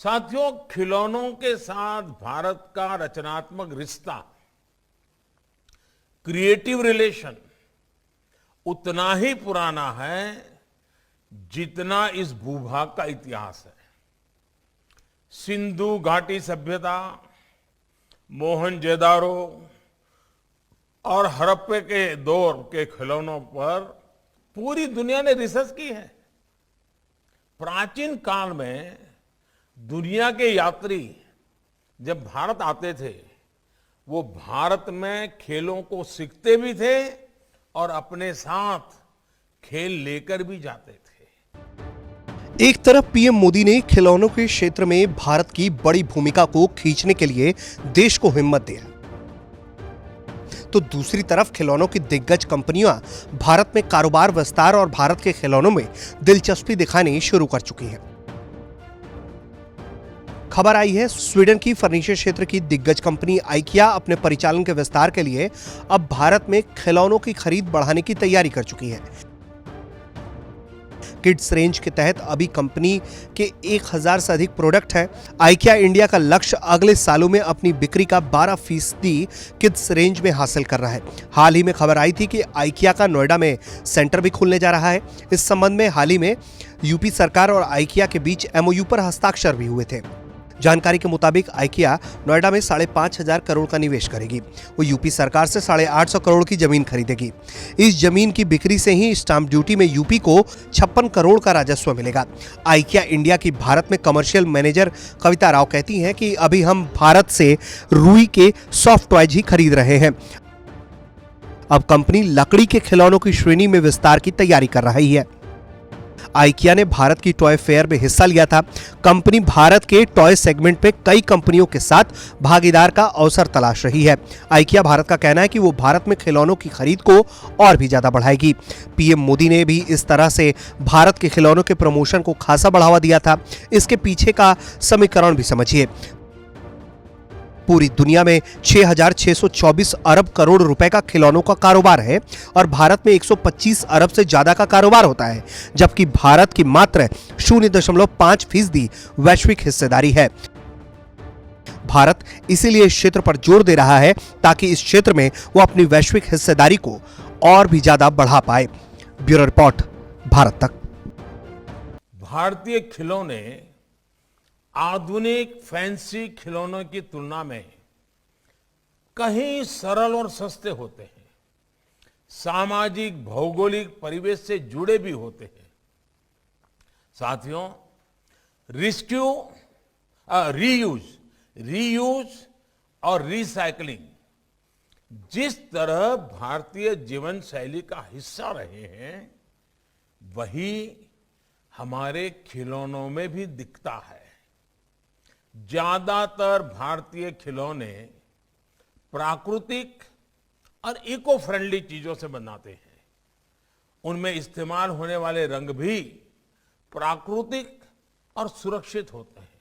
साथियों, खिलौनों के साथ भारत का रचनात्मक रिश्ता, क्रिएटिव रिलेशन उतना ही पुराना है जितना इस भूभाग का इतिहास है। सिंधु घाटी सभ्यता, मोहनजोदारो और हड़प्पा के दौर के खिलौनों पर पूरी दुनिया ने रिसर्च की है। प्राचीन काल में दुनिया के यात्री जब भारत आते थे, वो भारत में खेलों को सीखते भी थे और अपने साथ खेल लेकर भी जाते थे। एक तरफ पीएम मोदी ने खिलौनों के क्षेत्र में भारत की बड़ी भूमिका को खींचने के लिए देश को हिम्मत दिया, तो दूसरी तरफ खिलौनों की दिग्गज कंपनियां भारत में कारोबार विस्तार और भारत के खिलौनों में दिलचस्पी दिखानी शुरू कर चुकी हैं। खबर आई है, स्वीडन की फर्नीचर क्षेत्र की दिग्गज कंपनी आइकिया अपने परिचालन के विस्तार के लिए अब भारत में खिलौनों की खरीद बढ़ाने की तैयारी कर चुकी है। किड्स रेंज के तहत अभी कंपनी के 1000 से अधिक प्रोडक्ट हैं। आइकिया इंडिया का लक्ष्य अगले सालों में अपनी बिक्री का 12% किड्स रेंज में हासिल कर रहा है। हाल ही में खबर आई थी कि आइकिया का नोएडा में सेंटर भी खुलने जा रहा है। इस संबंध में हाल ही में यूपी सरकार और आइकिया के बीच एमओयू पर हस्ताक्षर भी हुए थे। जानकारी के मुताबिक आइकिया नोएडा में 5,500 करोड़ का निवेश करेगी। वो यूपी सरकार से 850 करोड़ की जमीन खरीदेगी। इस जमीन की बिक्री से ही स्टाम्प ड्यूटी में यूपी को 56 करोड़ का राजस्व मिलेगा। आइकिया इंडिया की भारत में कमर्शियल मैनेजर कविता राव कहती हैं कि अभी हम भारत से रुई के सॉफ्ट टॉयज ही खरीद रहे हैं। अब कंपनी लकड़ी के खिलौनों की श्रेणी में विस्तार की तैयारी कर रही है। आइकिया ने भारत की टॉय फेयर में हिस्सा लिया था। कंपनी भारत के टॉय सेगमेंट पे कई कंपनियों के साथ भागीदार का अवसर तलाश रही है। आइकिया भारत का कहना है कि वो भारत में खिलौनों की खरीद को और भी ज्यादा बढ़ाएगी। पीएम मोदी ने भी इस तरह से भारत के खिलौनों के प्रमोशन को खासा बढ़ावा दिया था। इसके पीछे का समीकरण भी समझिए। पूरी दुनिया में 6,624 अरब करोड़ रुपए का खिलौनों का कारोबार है और भारत में 125 अरब से ज्यादा का कारोबार होता है, जबकि भारत की मात्र 0.5% वैश्विक हिस्सेदारी है। भारत इसीलिए इस क्षेत्र पर जोर दे रहा है ताकि इस क्षेत्र में वो अपनी वैश्विक हिस्सेदारी को और भी ज्यादा बढ़ा पाए। ब्यूरो रिपोर्ट, भारत तक। भारतीय खिलौने आधुनिक फैंसी खिलौनों की तुलना में कहीं सरल और सस्ते होते हैं, सामाजिक भौगोलिक परिवेश से जुड़े भी होते हैं। साथियों, रीयूज और रिसाइकलिंग जिस तरह भारतीय जीवन शैली का हिस्सा रहे हैं, वही हमारे खिलौनों में भी दिखता है। ज्यादातर भारतीय खिलौने प्राकृतिक और इको फ्रेंडली चीजों से बनाते हैं। उनमें इस्तेमाल होने वाले रंग भी प्राकृतिक और सुरक्षित होते हैं।